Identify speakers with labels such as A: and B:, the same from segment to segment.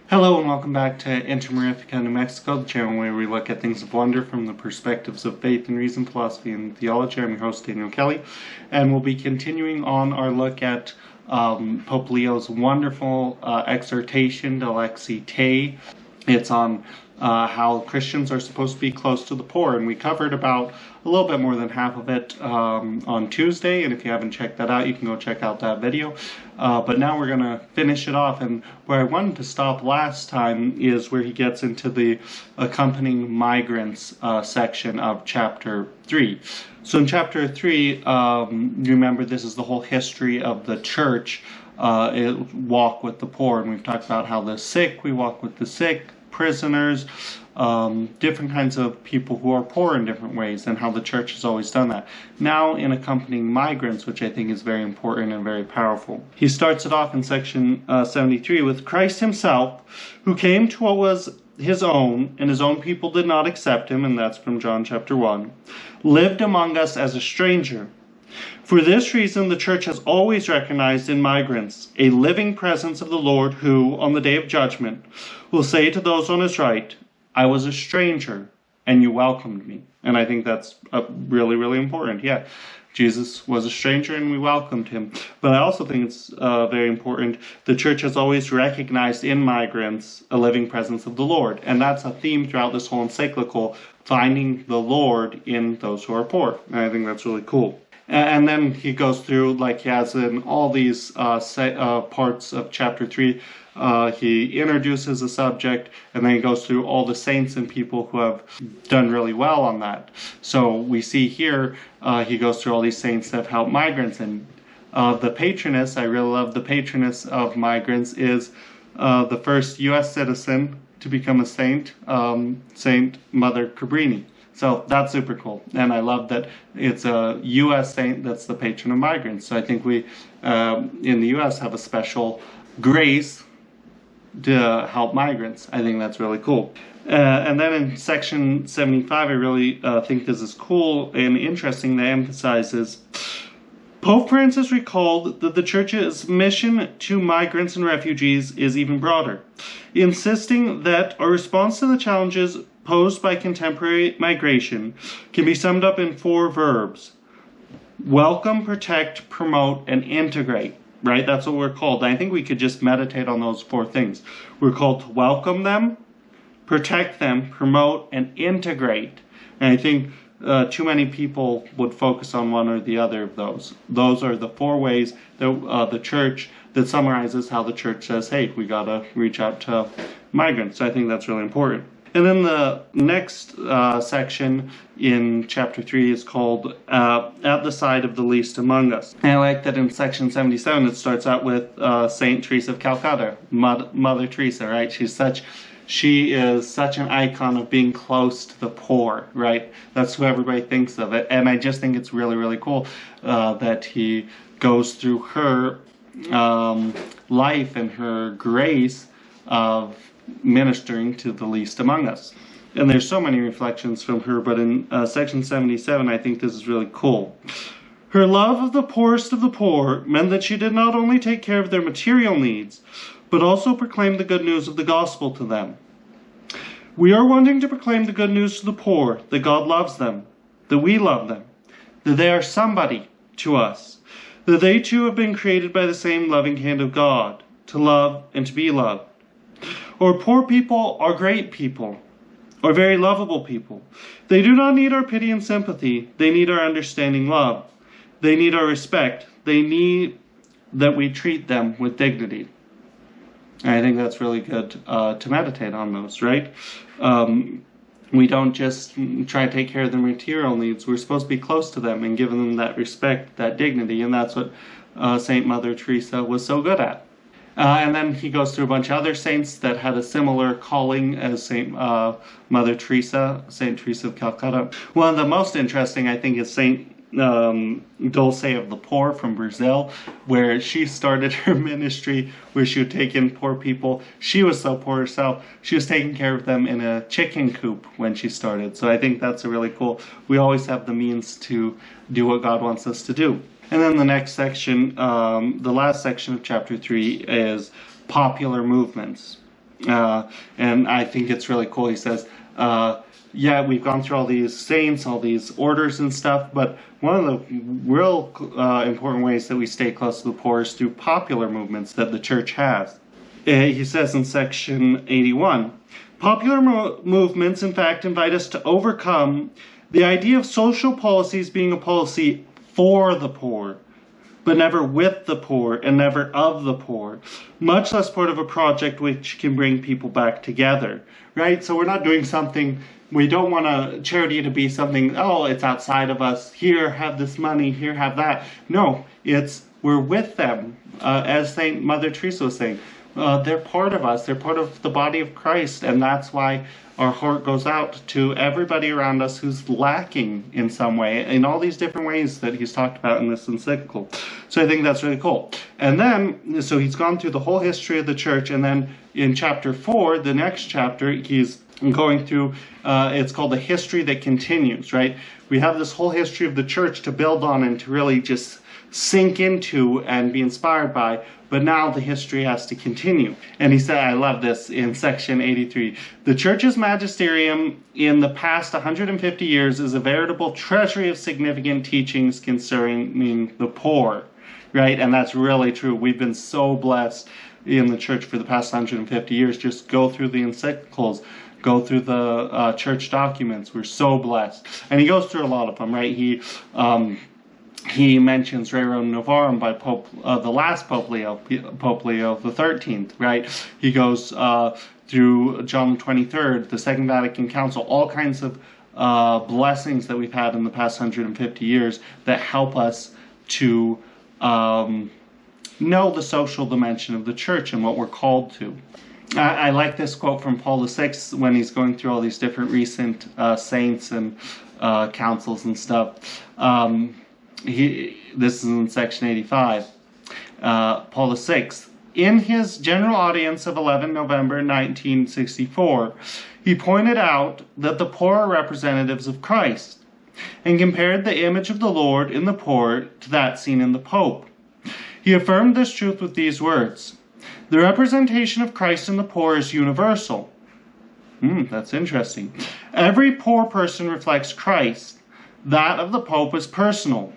A: Hello and welcome back to Intermarifica, New Mexico, the channel where we look at things of wonder from the perspectives of faith and reason, philosophy and theology. I'm your host, Daniel Kelly, and we'll be continuing on our look at Pope Leo's wonderful exhortation, Dilexi Te. It's on how Christians are supposed to be close to the poor, and we covered about a little bit more than half of it on Tuesday, and if you haven't checked that out, you can go check out that video. But now we're going to finish it off, and where I wanted to stop last time is where he gets into the accompanying migrants section of chapter 3. So in chapter 3, remember this is the whole history of the church, walk with the poor, and we've talked about how the sick, we walk with the sick, prisoners, different kinds of people who are poor in different ways, and how the church has always done that. Now in accompanying migrants, which I think is very important and very powerful. He starts it off in section 73 with Christ himself, who came to what was his own, and his own people did not accept him, and that's from John chapter 1, lived among us as a stranger. For this reason, the church has always recognized in migrants a living presence of the Lord who, on the day of judgment, will say to those on his right, I was a stranger, and you welcomed me. And I think that's really, really important. Yeah, Jesus was a stranger, and we welcomed him. But I also think it's very important. The church has always recognized in migrants a living presence of the Lord. And that's a theme throughout this whole encyclical, finding the Lord in those who are poor. And I think that's really cool. And then he goes through, like he has in all these parts of chapter 3, he introduces a subject, and then he goes through all the saints and people who have done really well on that. So we see here, he goes through all these saints that have helped migrants, and the patroness, I really love the patroness of migrants, is the first U.S. citizen to become a saint, Saint Mother Cabrini. So that's super cool, and I love that it's a U.S. saint that's the patron of migrants. So I think we, in the U.S., have a special grace to help migrants. I think that's really cool. And then in section 75, I really think this is cool and interesting that emphasizes Pope Francis recalled that the Church's mission to migrants and refugees is even broader, insisting that our response to the challenges posed by contemporary migration can be summed up in 4 verbs: welcome, protect, promote, and integrate. Right? That's what we're called. I think we could just meditate on those 4 things. We're called to welcome them, protect them, promote, and integrate. And I think too many people would focus on one or the other of those. Those are the 4 ways that the church, that summarizes how the church says, hey, we got to reach out to migrants. So I think that's really important. And then the next section in chapter 3 is called At the Side of the Least Among Us. And I like that in section 77 it starts out with Saint Teresa of Calcutta, Mother Teresa, right? She is such an icon of being close to the poor, right? That's who everybody thinks of it. And I just think it's really, really cool that he goes through her life and her grace of ministering to the least among us. And there's so many reflections from her, but in section 77 I think this is really cool. Her love of the poor meant that she did not only take care of their material needs, but also proclaimed the good news of the gospel to them. We are wanting to proclaim the good news to the poor, that God loves them, that we love them, that they are somebody to us, that they too have been created by the same loving hand of God, to love and to be loved. Or poor people are great people, or very lovable people. They do not need our pity and sympathy. They need our understanding love. They need our respect. They need that we treat them with dignity. And I think that's really good to meditate on those, right? We don't just try to take care of their material needs. We're supposed to be close to them and give them that respect, that dignity, and that's what Saint Mother Teresa was so good at. And then he goes through a bunch of other saints that had a similar calling as Saint Mother Teresa, Saint Teresa of Calcutta. One of the most interesting, I think, is Saint Dulce of the Poor from Brazil, where she started her ministry where she would take in poor people. She was so poor herself, she was taking care of them in a chicken coop when she started. So I think that's a really cool. We always have the means to do what God wants us to do. And then the next section, the last section of chapter 3 is popular movements. And I think it's really cool. He says, yeah, we've gone through all these saints, all these orders and stuff, but one of the real important ways that we stay close to the poor is through popular movements that the church has. He says in section 81, popular movements, in fact, invite us to overcome the idea of social policies being a policy for the poor, but never with the poor and never of the poor, much less part of a project which can bring people back together, right? So we're not doing something, we don't want a charity to be something, oh, it's outside of us, here, have this money, here, have that. No, we're with them, as Saint Mother Teresa was saying. They're part of us, they're part of the body of Christ, and that's why our heart goes out to everybody around us who's lacking in some way, in all these different ways that he's talked about in this encyclical. So I think that's really cool. And then, so he's gone through the whole history of the church, and then in chapter 4, the next chapter, he's going through, it's called The History That Continues, right? We have this whole history of the church to build on and to really just sink into and be inspired by, but now the history has to continue. And he said, I love this in section 83, the church's magisterium in the past 150 years is a veritable treasury of significant teachings concerning the poor, right? And that's really true. We've been so blessed in the church for the past 150 years. Just go through the encyclicals, go through the church documents. We're so blessed. And he goes through a lot of them, right? He mentions Rerum Novarum by the last Pope Leo the 13th, right? He goes through John the 23rd, the Second Vatican Council, all kinds of blessings that we've had in the past 150 years that help us to know the social dimension of the church and what we're called to. I like this quote from Paul VI when he's going through all these different recent saints and councils and stuff. This is in section 85. Paul VI, in his general audience of 11 November 1964, he pointed out that the poor are representatives of Christ, and compared the image of the Lord in the poor to that seen in the Pope. He affirmed this truth with these words, the representation of Christ in the poor is universal. That's interesting. Every poor person reflects Christ. That of the Pope is personal.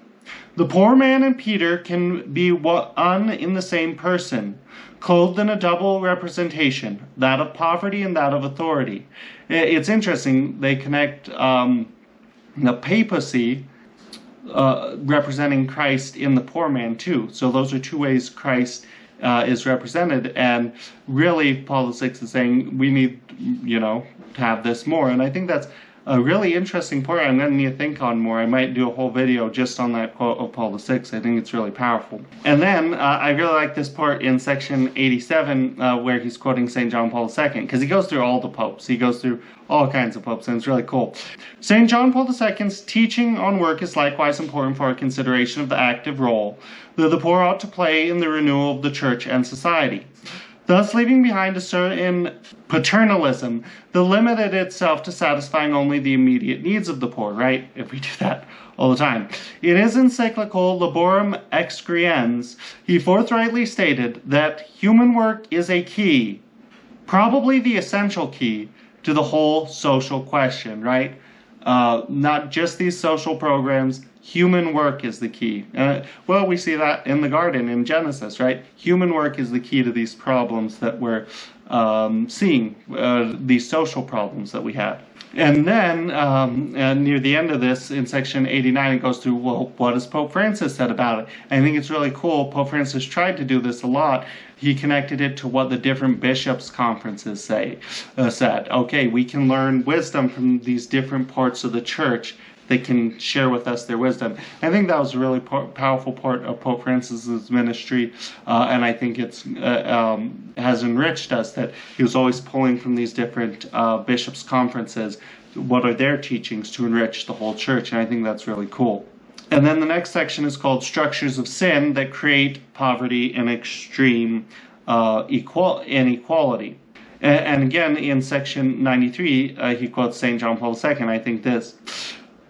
A: The poor man and Peter can be one in the same person, clothed in a double representation, that of poverty and that of authority. It's interesting, they connect the papacy representing Christ in the poor man too. So those are two ways Christ is represented, and really Paul VI is saying we need, to have this more, and I think that's a really interesting part I'm going to need to think on more. I might do a whole video just on that quote of Paul VI. I think it's really powerful. And then I really like this part in section 87 where he's quoting St. John Paul II, because he goes through all the popes. He goes through all kinds of popes, and it's really cool. St. John Paul II's teaching on work is likewise important for our consideration of the active role that the poor ought to play in the renewal of the church and society, thus leaving behind a certain paternalism that limited itself to satisfying only the immediate needs of the poor, right? If we do that all the time. In his encyclical Laborem Excreens, he forthrightly stated that human work is a key, probably the essential key, to the whole social question, right? Not just these social programs, human work is the key. Well, we see that in the garden in Genesis, right? Human work is the key to these problems that we're seeing, these social problems that we have. And then near the end of this, in section 89, it goes through, well, what has Pope Francis said about it? I think it's really cool. Pope Francis tried to do this a lot. He connected it to what the different bishops' conferences said. Okay, we can learn wisdom from these different parts of the church. They can share with us their wisdom. I think that was a really powerful part of Pope Francis's ministry, and I think it's has enriched us that he was always pulling from these different bishops' conferences. What are their teachings to enrich the whole church? And I think that's really cool. And then the next section is called Structures of Sin That Create Poverty and Extreme Inequality. And again, in section 93, he quotes St. John Paul II. I think this.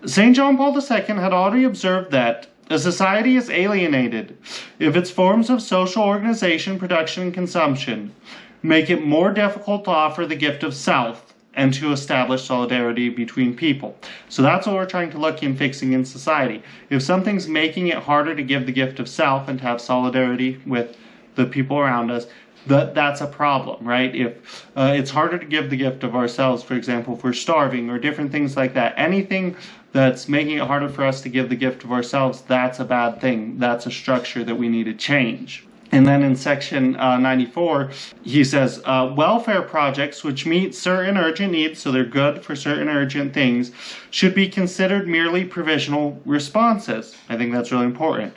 A: St. John Paul II had already observed that A society is alienated if its forms of social organization, production, and consumption make it more difficult to offer the gift of self and to establish solidarity between people. So that's what we're trying to look in fixing in society. If something's making it harder to give the gift of self and to have solidarity with the people around us, that's a problem, right? If it's harder to give the gift of ourselves, for example, if we're starving or different things like that, anything that's making it harder for us to give the gift of ourselves, that's a bad thing. That's a structure that we need to change. And then in section 94, he says, welfare projects which meet certain urgent needs, so they're good for certain urgent things, should be considered merely provisional responses. I think that's really important.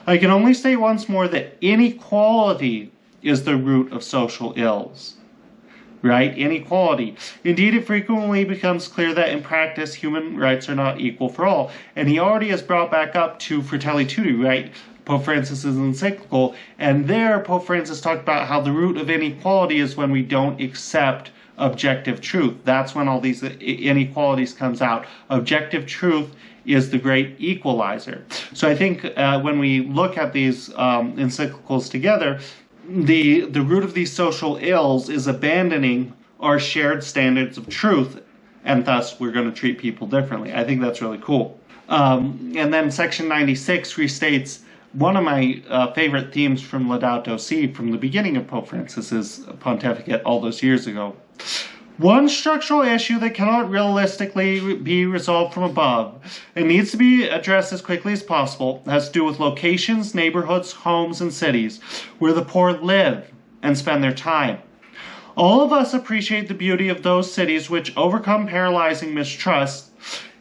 A: I can only say once more that inequality is the root of social ills. Right? Inequality. Indeed, it frequently becomes clear that in practice, human rights are not equal for all. And he already has brought back up to Fratelli Tutti, right? Pope Francis' encyclical, and there Pope Francis talked about how the root of inequality is when we don't accept objective truth. That's when all these inequalities comes out. Objective truth is the great equalizer. So I think when we look at these encyclicals together, the root of these social ills is abandoning our shared standards of truth, and thus we're going to treat people differently. I think that's really cool. And then section 96 restates one of my favorite themes from Laudato Si, from the beginning of Pope Francis's pontificate all those years ago. One structural issue that cannot realistically be resolved from above and needs to be addressed as quickly as possible has to do with locations, neighborhoods, homes, and cities where the poor live and spend their time. All of us appreciate the beauty of those cities which overcome paralyzing mistrust,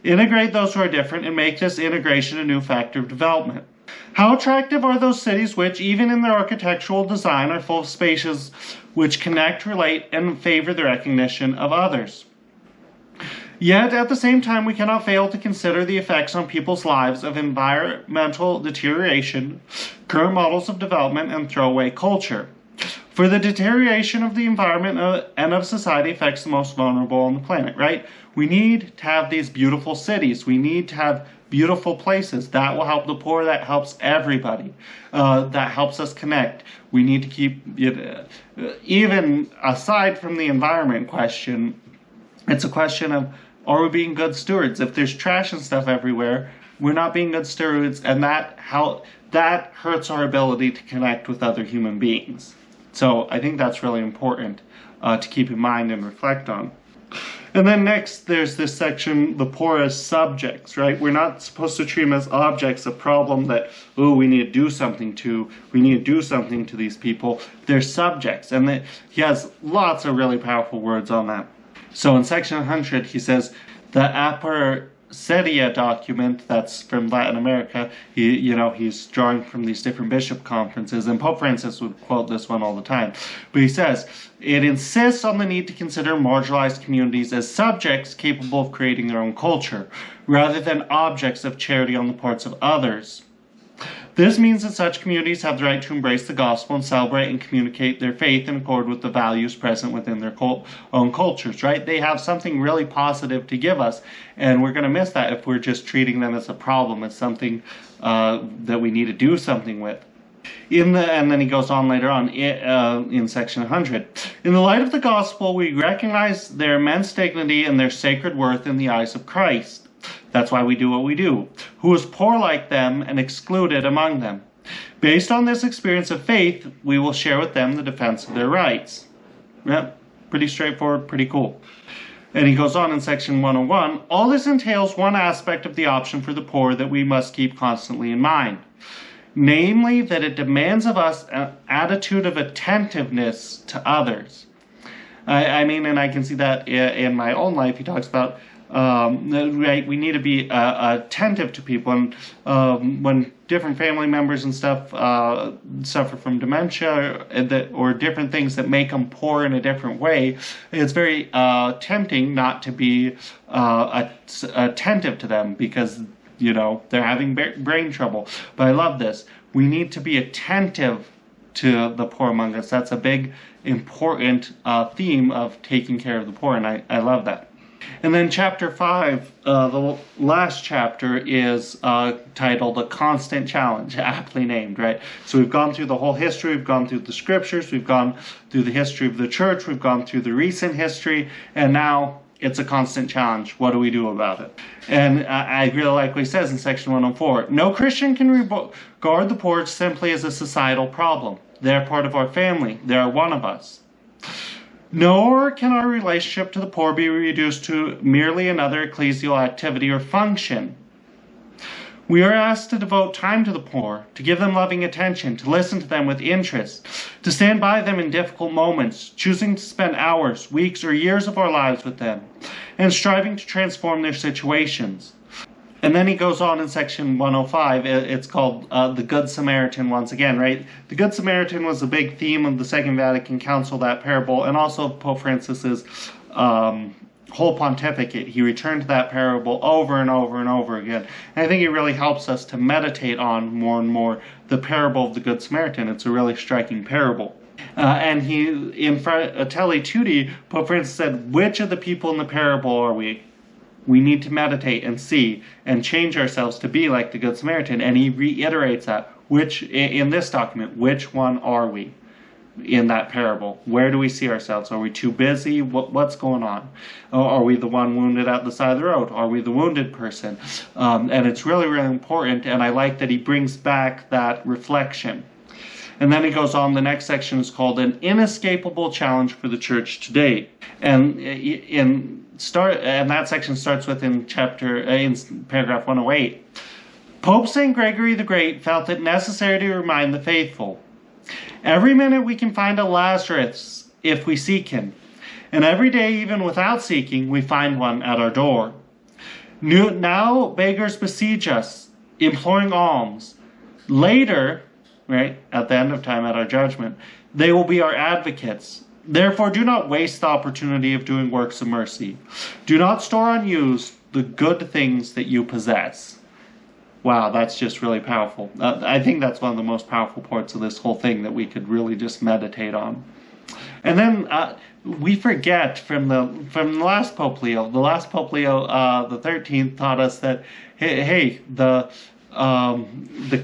A: integrate those who are different, and make this integration a new factor of development. How attractive are those cities which, even in their architectural design, are full of spaces which connect, relate, and favor the recognition of others? Yet, at the same time, we cannot fail to consider the effects on people's lives of environmental deterioration, current models of development, and throwaway culture. For the deterioration of the environment and of society affects the most vulnerable on the planet, right? We need to have these beautiful cities. We need to have beautiful places. That will help the poor. That helps everybody. That helps us connect. We need to keep, even aside from the environment question, it's a question of, are we being good stewards? If there's trash and stuff everywhere, we're not being good stewards, and that hurts our ability to connect with other human beings. So I think that's really important to keep in mind and reflect on. And then next, there's this section, the poor as subjects, right? We're not supposed to treat them as objects, a problem that, we need to do something to. We need to do something to these people. They're subjects. And he has lots of really powerful words on that. So in section 100, he says, the Sedia document, that's from Latin America, he's drawing from these different bishop conferences, and Pope Francis would quote this one all the time. But he says, it insists on the need to consider marginalized communities as subjects capable of creating their own culture, rather than objects of charity on the parts of others. This means that such communities have the right to embrace the gospel and celebrate and communicate their faith in accord with the values present within their own cultures, right? They have something really positive to give us, and we're going to miss that if we're just treating them as a problem, as something that we need to do something with. And then he goes on later on in section 100. In the light of the gospel, we recognize their immense dignity and their sacred worth in the eyes of Christ. That's why we do what we do. Who is poor like them and excluded among them. Based on this experience of faith, we will share with them the defense of their rights. Yep, pretty straightforward, pretty cool. And he goes on in section 101, all this entails one aspect of the option for the poor that we must keep constantly in mind. Namely, that it demands of us an attitude of attentiveness to others. I mean, and I can see that in my own life. He talks about right, we need to be attentive to people, and when different family members and stuff suffer from dementia or different things that make them poor in a different way, it's very tempting not to be attentive to them because they're having brain trouble. But I love this. We need to be attentive to the poor among us. That's a big, important theme of taking care of the poor, and I love that. And then chapter 5, the last chapter, is titled A Constant Challenge, aptly named, right? So we've gone through the whole history, we've gone through the scriptures, we've gone through the history of the church, we've gone through the recent history, and now it's a constant challenge. What do we do about it? And I really like what he says in section 104. No Christian can regard the poor simply as a societal problem. They're part of our family. They're one of us. Nor can our relationship to the poor be reduced to merely another ecclesial activity or function. We are asked to devote time to the poor, to give them loving attention, to listen to them with interest, to stand by them in difficult moments, choosing to spend hours, weeks, or years of our lives with them, and striving to transform their situations. And then he goes on in section 105, it's called the Good Samaritan once again, right? The Good Samaritan was a big theme of the Second Vatican Council, that parable, and also Pope Francis's whole pontificate. He returned to that parable over and over and over again. And I think it really helps us to meditate on more and more the parable of the Good Samaritan. It's a really striking parable. And he, in Fratelli Tutti, Pope Francis said, which of the people in the parable are we? We need to meditate and see and change ourselves to be like the Good Samaritan. And he reiterates that, which in this document, which one are we in that parable? Where do we see ourselves? Are we too busy? What's going on? Are we the one wounded at the side of the road? Are we the wounded person? And it's really, really important, and I like that he brings back that reflection. And then he goes on, the next section is called An Inescapable Challenge for the Church Today. And that section starts with in paragraph 108. Pope St. Gregory the Great felt it necessary to remind the faithful, every minute we can find a Lazarus if we seek him, and every day, even without seeking, we find one at our door. Now beggars besiege us, imploring alms. Later, right, at the end of time, at our judgment, they will be our advocates. Therefore, do not waste the opportunity of doing works of mercy. Do not store unused the good things that you possess. Wow, that's just really powerful. I think that's one of the most powerful parts of this whole thing that we could really just meditate on. And then we forget from the last Pope Leo. The last Pope Leo, the 13th, taught us that hey, the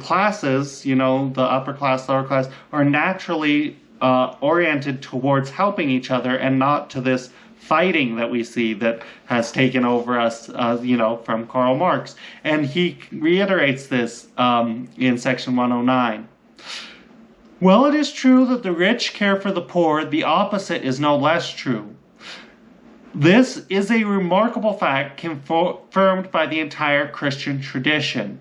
A: classes, the upper class, lower class, are naturally oriented towards helping each other and not to this fighting that we see that has taken over us, from Karl Marx. And he reiterates this in section 109. Well, it is true that the rich care for the poor, the opposite is no less true. This is a remarkable fact confirmed by the entire Christian tradition.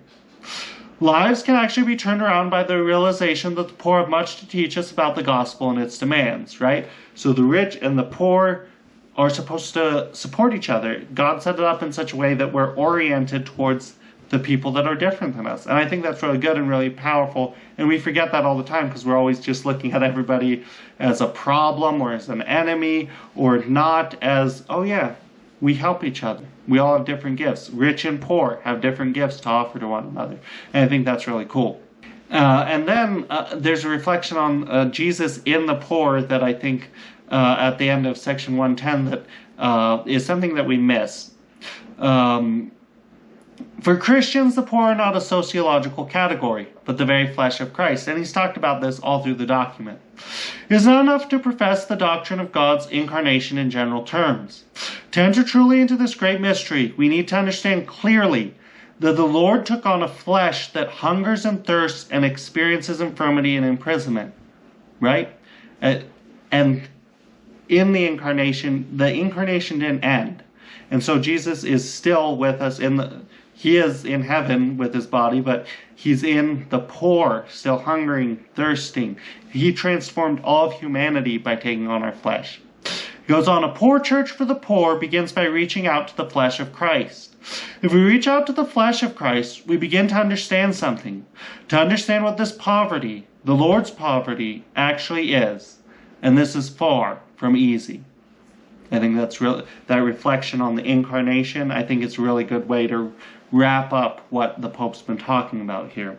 A: Lives can actually be turned around by the realization that the poor have much to teach us about the gospel and its demands, right? So the rich and the poor are supposed to support each other. God set it up in such a way that we're oriented towards the people that are different than us. And I think that's really good and really powerful. And we forget that all the time because we're always just looking at everybody as a problem or as an enemy, or not as, oh yeah, we help each other. We all have different gifts. Rich and poor have different gifts to offer to one another. And I think that's really cool. And then there's a reflection on Jesus in the poor that I think at the end of section 110 that is something that we miss. For Christians, the poor are not a sociological category, but the very flesh of Christ. And he's talked about this all through the document. It is not enough to profess the doctrine of God's incarnation in general terms. To enter truly into this great mystery, we need to understand clearly that the Lord took on a flesh that hungers and thirsts and experiences infirmity and imprisonment. Right? And in the incarnation didn't end. And so Jesus is still with us he is in heaven with his body, but he's in the poor, still hungering, thirsting. He transformed all of humanity by taking on our flesh. He goes on, a poor church for the poor begins by reaching out to the flesh of Christ. If we reach out to the flesh of Christ, we begin to understand something. To understand what this poverty, the Lord's poverty, actually is. And this is far from easy. I think that's really, that reflection on the incarnation, I think it's a really good way to wrap up what the Pope's been talking about here.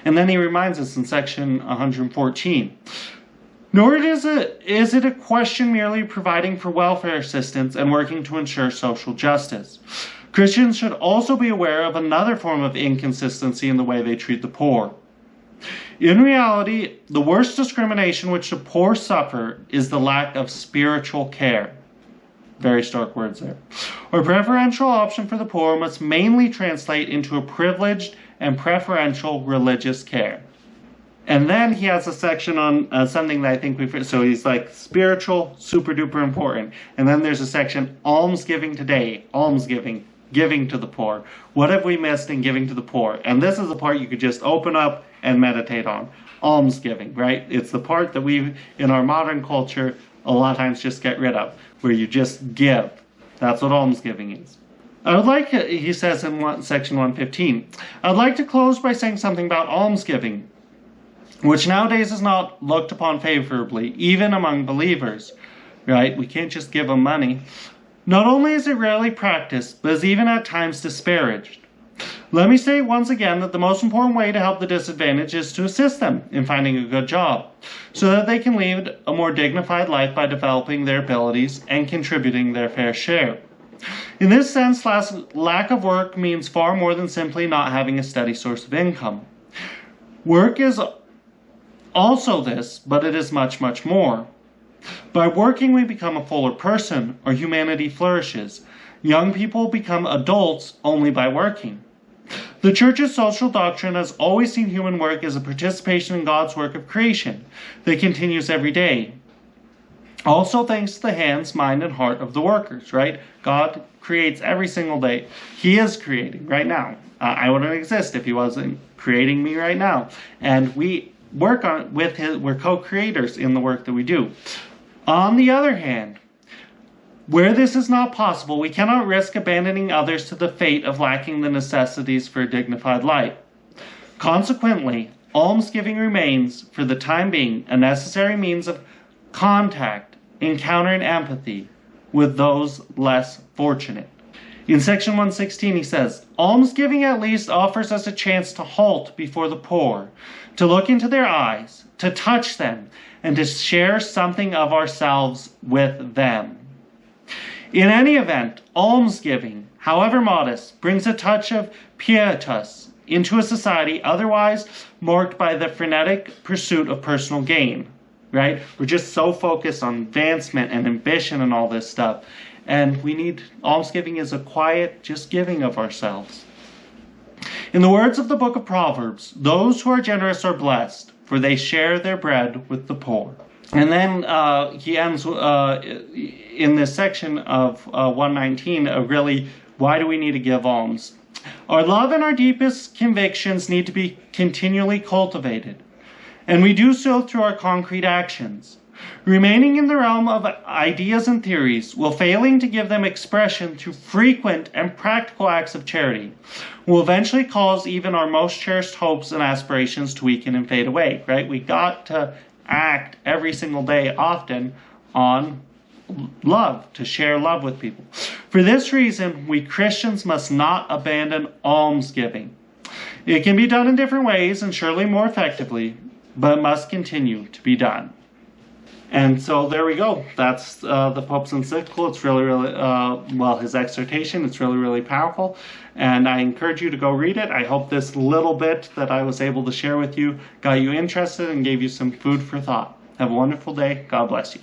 A: And then he reminds us in section 114, Nor is it a question merely providing for welfare assistance and working to ensure social justice. Christians should also be aware of another form of inconsistency in the way they treat the poor. In reality, the worst discrimination which the poor suffer is the lack of spiritual care. Very stark words there. Our preferential option for the poor must mainly translate into a privileged and preferential religious care. And then he has a section on something that I think so he's like spiritual, super duper important. And then there's a section, almsgiving today, almsgiving, giving to the poor. What have we missed in giving to the poor? And this is the part you could just open up and meditate on. Almsgiving, right? It's the part that we, in our modern culture, a lot of times just get rid of, where you just give. That's what almsgiving is. I would like, he says in section 115, I'd like to close by saying something about almsgiving, which nowadays is not looked upon favorably, even among believers, right? We can't just give them money. Not only is it rarely practiced, but is even at times disparaged. Let me say once again that the most important way to help the disadvantaged is to assist them in finding a good job, so that they can lead a more dignified life by developing their abilities and contributing their fair share. In this sense, lack of work means far more than simply not having a steady source of income. Work is also this, but it is much, much more. By working, we become a fuller person, or humanity flourishes. Young people become adults only by working. The Church's social doctrine has always seen human work as a participation in God's work of creation that continues every day. Also thanks to the hands, mind, and heart of the workers, right? God creates every single day. He is creating right now. I wouldn't exist if he wasn't creating me right now. And we work on with him. We're co-creators in the work that we do. On the other hand, where this is not possible, we cannot risk abandoning others to the fate of lacking the necessities for a dignified life. Consequently, almsgiving remains, for the time being, a necessary means of contact, encounter, and empathy with those less fortunate. In section 116 he says, almsgiving at least offers us a chance to halt before the poor, to look into their eyes, to touch them, and to share something of ourselves with them. In any event, almsgiving, however modest, brings a touch of pietas into a society otherwise marked by the frenetic pursuit of personal gain, right? We're just so focused on advancement and ambition and all this stuff. And we need, almsgiving is a quiet, just giving of ourselves. In the words of the book of Proverbs, those who are generous are blessed, for they share their bread with the poor. And then he ends in this section of 119 of really, why do we need to give alms? Our love and our deepest convictions need to be continually cultivated, and we do so through our concrete actions. Remaining in the realm of ideas and theories, while failing to give them expression through frequent and practical acts of charity, will eventually cause even our most cherished hopes and aspirations to weaken and fade away, right? We got to act every single day, often, on love, to share love with people. For this reason, we Christians must not abandon almsgiving. It can be done in different ways and surely more effectively, but must continue to be done. And so there we go. That's the Pope's encyclical. It's really, his exhortation. It's really, really powerful. And I encourage you to go read it. I hope this little bit that I was able to share with you got you interested and gave you some food for thought. Have a wonderful day. God bless you.